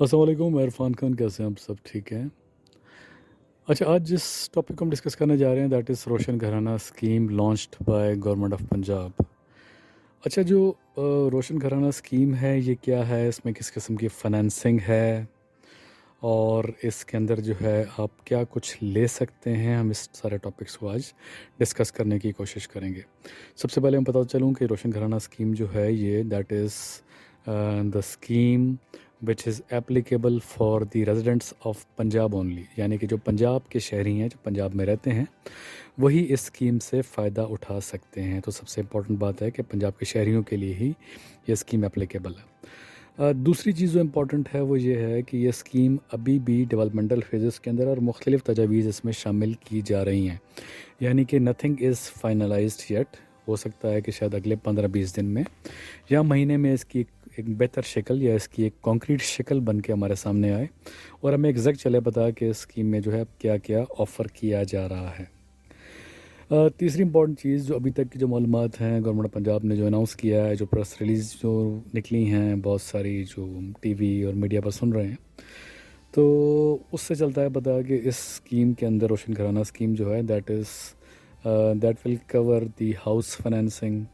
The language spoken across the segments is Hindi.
अस्सलाम वालेकुम, मैं इरफान खान। कैसे हैं आप सब? ठीक हैं? अच्छा, आज जिस टॉपिक को हम डिस्कस करने जा रहे हैं दैट इज़ रोशन घराना scheme launched by government of Punjab. अच्छा, जो रोशन घराना स्कीम है ये क्या है, इसमें किस किस्म की फाइनेंसिंग है और इसके अंदर जो है आप क्या कुछ ले सकते हैं, हम इस सारे टॉपिक्स को आज डिस्कस करने की कोशिश करेंगे। सबसे पहले मैं पता चलूँ कि रोशन घराना स्कीम जो है ये that is the scheme which is applicable for the residents of Punjab only, यानी कि जो पंजाब के शहरी हैं, जो पंजाब में रहते हैं, वही इस स्कीम से फ़ायदा उठा सकते हैं। तो सबसे इम्पॉर्टेंट बात है कि पंजाब के शहरियों के लिए ही ये स्कीम एप्लीकेबल है। दूसरी चीज़ जो इम्पॉर्टेंट है वो ये है कि ये स्कीम अभी भी डेवलपमेंटल फेजेस के अंदर और मुख्तलिफ तजावीज़ इसमें शामिल की जा रही हैं, यानी कि नथिंग इज़ फाइनलाइज्ड येट। हो सकता है कि शायद अगले 15-20 दिन में या महीने में इसकी एक बेहतर शक्ल या इसकी एक कॉन्क्रीट शक्ल बन के हमारे सामने आए और हमें एग्जैक्ट चले पता कि इस स्कीम में जो है क्या क्या ऑफ़र किया जा रहा है। तीसरी इंपॉर्टेंट चीज़ जो अभी तक की जो मालूमात हैं, गवर्नमेंट पंजाब ने जो अनाउंस किया है, जो प्रेस रिलीज़ जो निकली हैं बहुत सारी, जो टीवी और मीडिया पर सुन रहे हैं, तो उससे चलता है पता कि इस स्कीम के अंदर रोशन घराना स्कीम जो है that is that will cover the house financing.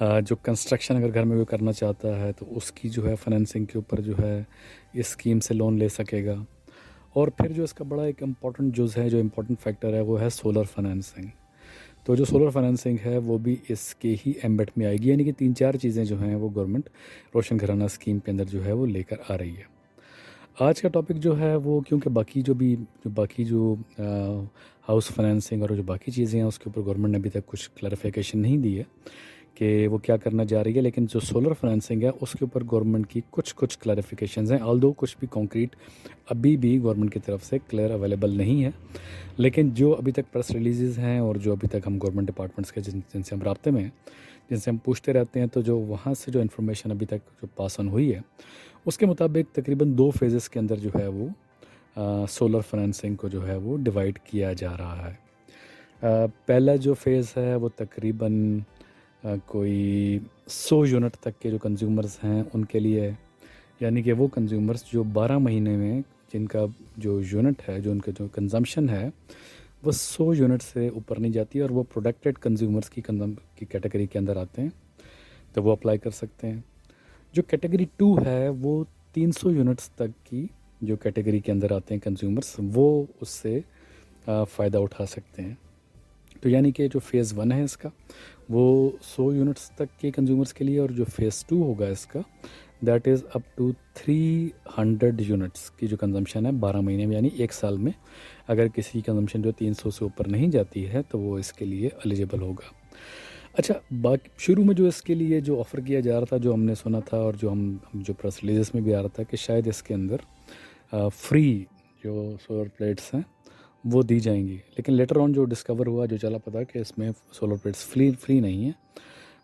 जो कंस्ट्रक्शन अगर घर में कोई करना चाहता है तो उसकी जो है फाइनेंसिंग के ऊपर जो है इस स्कीम से लोन ले सकेगा। और फिर जो इसका बड़ा एक इम्पॉर्टेंट जुज़ है, जो इम्पोर्टेंट फैक्टर है, वो है सोलर फाइनेंसिंग। तो जो सोलर फाइनेंसिंग है वो भी इसके ही एम्बेट में आएगी, यानी कि 3-4 चीज़ें जो हैं वो गवर्नमेंट रोशन घराना स्कीम के अंदर जो है वो लेकर आ रही है। आज का टॉपिक जो है वो, क्योंकि बाकी जो हाउस फाइनेंसिंग और जो बाकी चीज़ें हैं उसके ऊपर गवर्नमेंट ने अभी तक कुछ क्लैरिफिकेशन नहीं दी है कि वो क्या करना जा रही है, लेकिन जो सोलर फाइनेंसिंग है उसके ऊपर गवर्नमेंट की कुछ क्लैरिफिकेशंस हैं, ऑल्दो कुछ भी कॉन्क्रीट अभी भी गवर्नमेंट की तरफ से क्लियर अवेलेबल नहीं है। लेकिन जो अभी तक प्रेस रिलीज़ हैं और जो अभी तक हम गवर्नमेंट डिपार्टमेंट्स के जिनसे हम राब्ते में हैं, जिनसे हम पूछते रहते हैं, तो जो वहाँ से जो इन्फॉर्मेशन अभी तक जो पास ऑन हुई है उसके मुताबिक तकरीबन 2 फेजेस के अंदर जो है वो सोलर फाइनेंसिंग को जो है वो डिवाइड किया जा रहा है। पहला जो फेज़ है वो तकरीबन कोई 100 यूनिट तक के जो कंज्यूमर्स हैं उनके लिए है, यानी कि वो कंज्यूमर्स जो 12 महीने में जिनका जो यूनिट है, जो उनका जो कंजम्पशन है वो 100 यूनिट से ऊपर नहीं जाती और वो प्रोटेक्टेड कंज्यूमर्स की कैटेगरी के अंदर आते हैं, तो वो अप्लाई कर सकते हैं। जो कैटेगरी 2 है वो 300 यूनिट्स तक की जो कैटेगरी के अंदर आते हैं कंज्यूमर्स, वो उससे फ़ायदा उठा सकते हैं। तो यानी कि जो फ़ेज़ 1 है इसका वो 100 यूनिट्स तक के कंज्यूमर्स के लिए, और जो फ़ेज़ 2 होगा इसका that is up to 300 units की जो कंजम्पशन है 12 महीने में, यानी 1 साल में अगर किसी की कंजम्पशन जो 300 से ऊपर नहीं जाती है तो वो इसके लिए एलिजिबल होगा। अच्छा, बाकी शुरू में जो इसके लिए जो ऑफ़र किया जा रहा था, जो हमने सुना था और जो हम जो प्रेस रिलीज़ में भी आ रहा था कि शायद इसके अंदर फ्री जो सोलर प्लेट्स हैं वो दी जाएंगी, लेकिन लेटर ऑन जो डिस्कवर हुआ, जो चला पता कि इसमें सोलर प्लेट्स फ्री नहीं है,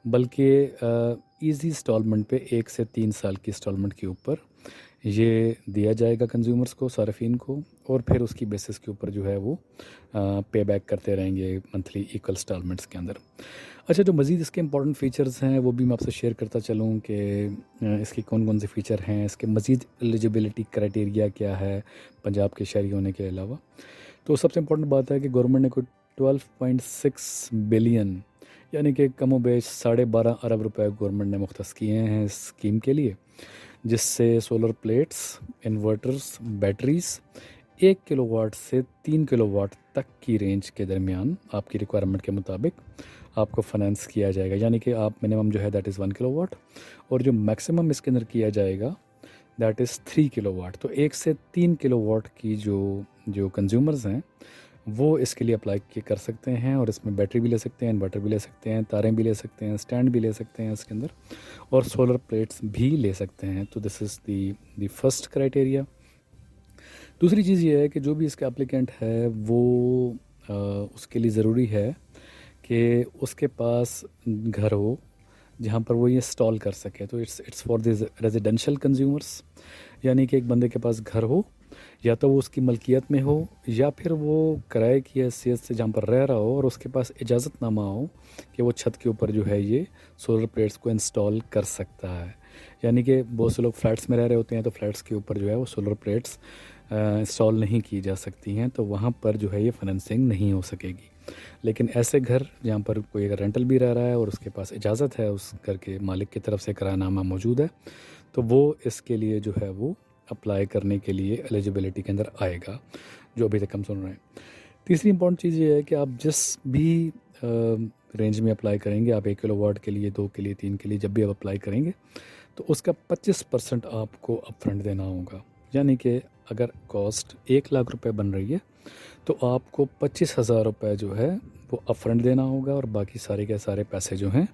बल्कि ईज़ी इंस्टॉलमेंट पे 1 से 3 साल की इंस्टॉलमेंट के ऊपर ये दिया जाएगा कंज्यूमर्स को, सार्फिन को, और फिर उसकी बेसिस के ऊपर जो है वो पे बैक करते रहेंगे मंथली इक्वल इंस्टॉलमेंट्स के अंदर। अच्छा, जो मज़ीद इसके इंपॉर्टेंट फ़ीचर्स हैं वो भी मैं आपसे शेयर करता चलूँ कि इसके कौन कौन से फ़ीचर हैं, इसके मज़ीद एलिजिबिलिटी क्राइटेरिया क्या है पंजाब के शहरी होने के अलावा। तो सबसे इम्पोर्टेंट बात है कि गवर्नमेंट ने कोई 12.6 बिलियन, यानी कि कमो बेश 12.5 अरब रुपए गवर्नमेंट ने मुख्तस किए हैं इस स्कीम के लिए, जिससे solar plates, inverters, batteries 1 kilowatt से 3 किलोवाट तक की रेंज के दरमियान आपकी रिक्वायरमेंट के मुताबिक आपको फाइनेंस किया जाएगा, यानी कि आप मिनिमम जो है दैट इज़ 1 किलोवाट, और जो मैक्सिमम इसके अंदर किया जाएगा दैट इज़ 3 किलोवाट। तो 1 से 3 किलोवाट की जो जो कंज्यूमर्स हैं वो इसके लिए अप्लाई कर सकते हैं, और इसमें बैटरी भी ले सकते हैं, इन्वर्टर भी ले सकते हैं, तारें भी ले सकते हैं, स्टैंड भी ले सकते हैं इसके अंदर, और सोलर प्लेट्स भी ले सकते हैं। तो this is the first criteria. दूसरी चीज़ ये है कि जो भी इसका एप्लीकेंट है वो उसके लिए ज़रूरी है कि उसके पास घर हो जहाँ पर वो ये इंस्टॉल कर सके। तो it's for this residential consumers, यानी कि एक बंदे के पास घर हो, या तो वो उसकी मलकियत में हो, या फिर वो किराए की हैसियत से जहाँ पर रह रहा हो और उसके पास इजाज़तनामा हो कि वो छत के ऊपर जो है ये सोलर प्लेट्स को इंस्टॉल कर सकता है। यानी कि बहुत से लोग फ्लैट्स में रह रहे होते हैं, तो फ्लैट्स के ऊपर जो है वो सोलर प्लेट्स इंस्टॉल नहीं की जा सकती हैं, तो वहाँ पर जो है ये फाइनेंसिंग नहीं हो सकेगी। लेकिन ऐसे घर जहाँ पर कोई अगर रेंटल भी रह रहा है और उसके पास इजाज़त है, उस घर के मालिक की तरफ से करारनामा मौजूद है, तो वो इसके लिए जो है वो अप्लाई करने के लिए एलिजिबिलिटी के अंदर आएगा, जो अभी तक हम सुन रहे हैं। तीसरी इंपॉर्टेंट चीज़ ये है कि आप जिस भी रेंज में अप्लाई करेंगे, आप 1 किलोवाट के लिए, 2 के लिए, 3 के लिए, जब भी आप अप्लाई करेंगे, तो उसका 25% आपको अपफ्रंट देना होगा। यानी कि अगर कॉस्ट 1 लाख रुपए बन रही है, तो आपको 25,000 रुपये जो है वो अपफ्रंट देना होगा, और बाकी सारे के सारे पैसे जो हैं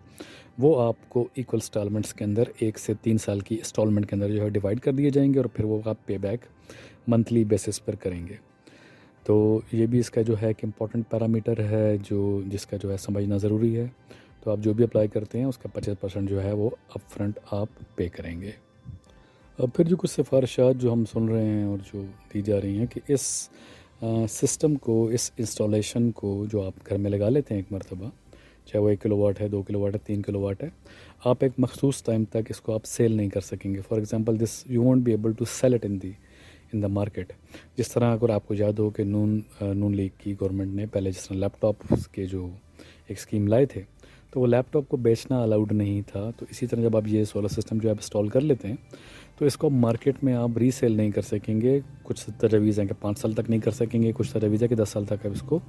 वो आपको इक्वल इंस्टॉलमेंट्स के अंदर 1 से 3 साल की इंस्टॉलमेंट के अंदर जो है डिवाइड कर दिए जाएंगे, और फिर वो आप पे बैक मंथली बेसिस पर करेंगे। तो ये भी इसका जो है एक इम्पॉर्टेंट पैरामीटर है, जो जिसका जो है समझना ज़रूरी है। तो आप जो भी अप्लाई करते हैं उसका 25% जो है वो अपफ्रंट आप पे करेंगे। अब फिर जो कुछ सिफारिशात जो हम सुन रहे हैं और जो दी जा रही हैं कि इस सिस्टम को, इस इंस्टॉलेशन को जो आप घर में लगा लेते हैं एक मरतबा, चाहे वो 1 किलोवाट है, 2 किलोवाट है, 3 किलोवाट है, आप एक मखसूस टाइम तक इसको आप सेल नहीं कर सकेंगे। For example this you won't be able to sell it in the market. जिस तरह अगर आपको याद हो कि नून लीग की गवर्नमेंट ने पहले जिस तरह लैपटॉप के जो एक स्कीम लाए थे, तो वो लैपटॉप को बेचना अलाउड नहीं था। तो इसी तरह जब आप ये सोलर सिस्टम जो आप इंस्टॉल कर लेते हैं, तो इसको मार्केट में आप रीसेल नहीं कर सकेंगे। कुछ तजवीज़ हैं कि 5 साल तक नहीं कर सकेंगे, कुछ तजवीज़ है कि 10 साल तक आप इसको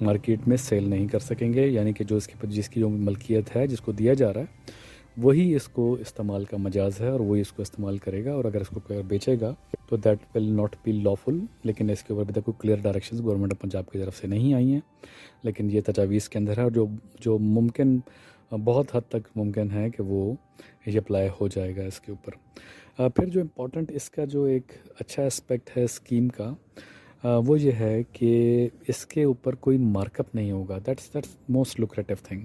मार्केट में सेल नहीं कर सकेंगे। यानी कि जो इसके जिसकी जो मलकियत है, जिसको दिया जा रहा है, वही इसको इस्तेमाल का मजाज़ है और वही इसको इस्तेमाल करेगा। और अगर इसको कोई बेचेगा तो that will not be lawful. लेकिन इसके ऊपर अभी तक कोई clear directions government of Punjab की तरफ से नहीं आई हैं, लेकिन ये तजावीज़ के अंदर है, और जो मुमकिन, बहुत हद तक मुमकिन है कि वो ये अप्लाई हो जाएगा इसके ऊपर। फिर जो इम्पोर्टेंट इसका जो एक अच्छा एस्पेक्ट है स्कीम का, वो ये है कि इसके ऊपर कोई मार्कअप नहीं होगा। दैट्स मोस्ट लुक्रेटिव थिंग,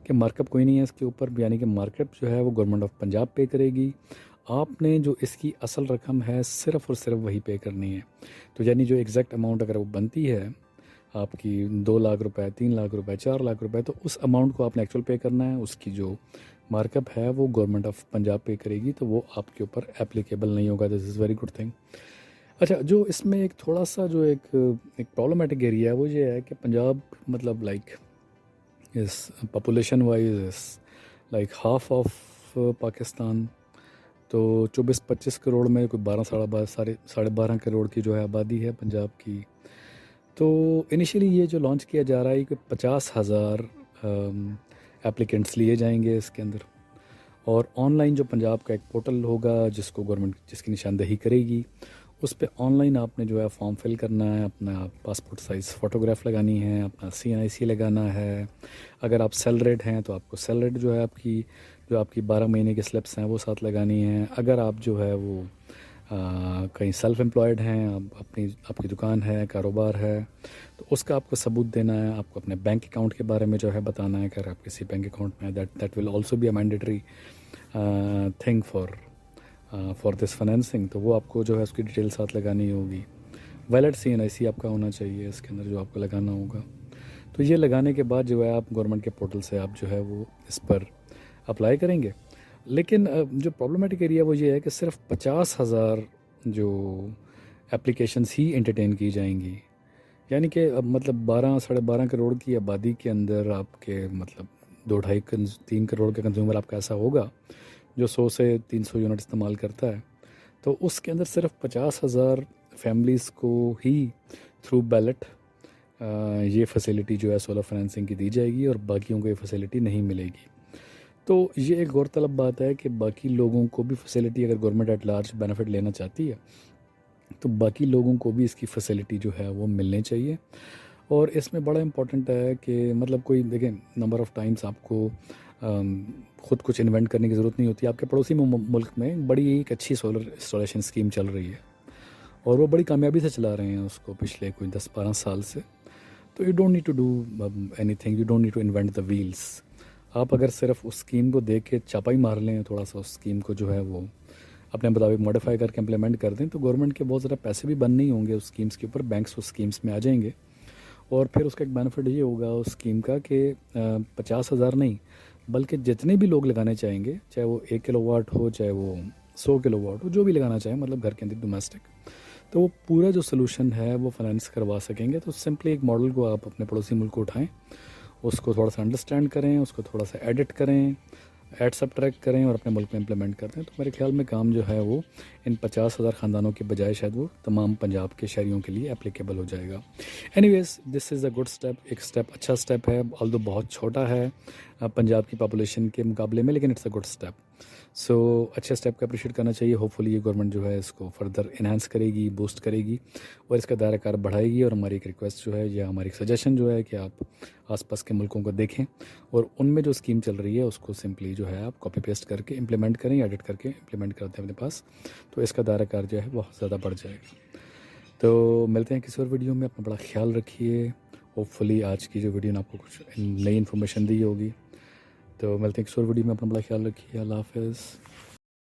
कि मार्कअप कोई नहीं है इसके ऊपर। यानी कि मार्कअप जो है वो गवर्नमेंट ऑफ पंजाब पे करेगी। आपने जो इसकी असल रकम है सिर्फ़ और सिर्फ वही पे करनी है। तो यानी जो एग्जैक्ट अमाउंट अगर वो बनती है आपकी 2 लाख रुपए, 3 लाख रुपए, 4 लाख रुपए, तो उस अमाउंट को आपने एक्चुअल पे करना है। उसकी जो मार्कअप है वो गवर्नमेंट ऑफ पंजाब पे करेगी, तो वो आपके ऊपर एप्लीकेबल नहीं होगा। This is very good thing. अच्छा, जो इसमें एक थोड़ा सा जो एक प्रॉब्लमैटिक एरिया है वो ये है कि पंजाब मतलब लाइक इस पॉपुलेशन वाइज इस लाइक हाफ ऑफ पाकिस्तान। तो 24-25 करोड़ में कोई 12 साढ़े 12 करोड़ की जो है आबादी है पंजाब की। तो इनिशियली ये जो लॉन्च किया जा रहा है कि 50,000 एप्लीकेंट्स लिए जाएंगे इसके अंदर, और ऑनलाइन जो पंजाब का एक पोर्टल होगा जिसको गवर्नमेंट जिसकी निशानदेही करेगी, उस पे ऑनलाइन आपने जो है फॉर्म फिल करना है, अपना पासपोर्ट साइज़ फ़ोटोग्राफ लगानी है, अपना CNIC लगाना है। अगर आप सैलरीड हैं तो आपको सैलरीड जो है आपकी 12 महीने की स्लिप्स हैं वो साथ लगानी है। अगर आप जो है वो कहीं सेल्फ एम्प्लॉयड हैं, आपकी दुकान है, कारोबार है, तो उसका आपको सबूत देना है। आपको अपने बैंक अकाउंट के बारे में जो है बताना है। अगर आप किसी बैंक अकाउंट में, that will also be a mandatory thing for this financing. तो वो आपको जो है उसकी डिटेल साथ लगानी होगी। वैलिड CNIC आपका होना चाहिए इसके अंदर जो आपको लगाना होगा। तो ये लगाने के बाद जो है आप गवर्नमेंट के पोर्टल से आप जो है वो इस पर अप्लाई करेंगे। लेकिन जो प्रॉब्लमेटिक एरिया वो ये है कि सिर्फ 50,000 जो एप्लीकेशंस ही एंटरटेन की जाएंगी। यानी कि अब मतलब 12 साढ़े 12 करोड़ की आबादी के अंदर आपके मतलब 2 ढाई 3 करोड़ का कंज्यूमर आपका ऐसा होगा जो 100 से 300 यूनिट इस्तेमाल करता है। तो उसके अंदर सिर्फ 50,000 फैमिलीज़ को ही थ्रू बैलेट ये फैसिलिटी जो है सोलर फाइनेंसिंग की दी जाएगी, और बाकियों को ये फैसिलिटी नहीं मिलेगी। तो ये एक गौरतलब बात है कि बाकी लोगों को भी फैसिलिटी, अगर गवर्नमेंट एट लार्ज बेनिफिट लेना चाहती है तो बाकी लोगों को भी इसकी फैसिलिटी जो है वो मिलनी चाहिए। और इसमें बड़ा इम्पोर्टेंट है कि मतलब कोई देखें, नंबर ऑफ़ टाइम्स आपको ख़ुद कुछ इन्वेंट करने की ज़रूरत नहीं होती। आपके पड़ोसी मुल्क में बड़ी एक अच्छी सोलर इंस्टॉलेशन स्कीम चल रही है, और वो बड़ी कामयाबी से चला रहे हैं उसको पिछले कोई 10-12 साल से। तो you don't need to do anything, you don't need to invent the wheels. आप अगर सिर्फ उस स्कीम को देख के चापाई मार लें, थोड़ा सा उस स्कीम को जो है वो अपने मुताबिक मॉडिफाई करके इम्प्लीमेंट कर दें, तो गवर्नमेंट के बहुत ज़्यादा पैसे भी बन नहीं होंगे उस स्कीम्स के ऊपर। बैंक्स उस स्कीम्स में आ जाएंगे, और फिर उसका एक बेनिफिट ये होगा उस स्कीम का कि 50,000 नहीं बल्कि जितने भी लोग लगाने चाहेंगे, चाहे वो 1 किलोवाट हो, चाहे वो 100 किलोवाट हो, जो भी लगाना चाहें मतलब घर के अंदर डोमेस्टिक, तो वो पूरा जो सोल्यूशन है वो फाइनेंस करवा सकेंगे। तो सिंपली एक मॉडल को आप अपने पड़ोसी मुल्क को उठाएं, उसको थोड़ा सा अंडरस्टैंड करें, उसको थोड़ा सा एडिट करें, ऐड सब्ट्रैक्ट करें और अपने मुल्क में इम्प्लीमेंट करते हैं। तो मेरे ख्याल में काम जो है वो इन 50,000 ख़ानदानों के बजाय शायद वो तमाम पंजाब के शहरियों के लिए एप्लीकेबल हो जाएगा। Anyways, this is a good step, एक स्टेप अच्छा स्टेप है, ऑल्दो बहुत छोटा है पंजाब की पॉपुलेशन के मुकाबले में, लेकिन इट्स अ गुड स्टेप। सो अच्छे स्टेप को अप्रिशिएट करना चाहिए। होपफुली ये गवर्नमेंट जो है इसको फर्दर इन्हांस करेगी, बूस्ट करेगी और इसका दायरा कार बढ़ाएगी। और हमारी एक रिक्वेस्ट जो है या हमारी एक सजेशन जो है कि आप आसपास के मुल्कों को देखें और उनमें जो स्कीम चल रही है उसको सिंपली जो है आप कॉपी पेस्ट करके इम्प्लीमेंट करें, एडिट करके इम्प्लीमेंट करते हैं अपने पास, तो इसका दायरा कार जो है बहुत ज़्यादा बढ़ जाएगा। तो मिलते हैं किसी और वीडियो में, अपना बड़ा ख्याल रखिए। होपफुली आज की जो वीडियो ने आपको कुछ नई इन्फॉर्मेशन दी होगी। तो मिलते हैं किसी और वीडियो में, अपना बड़ा ख्याल रखिए। अल्लाह हाफ़िज़।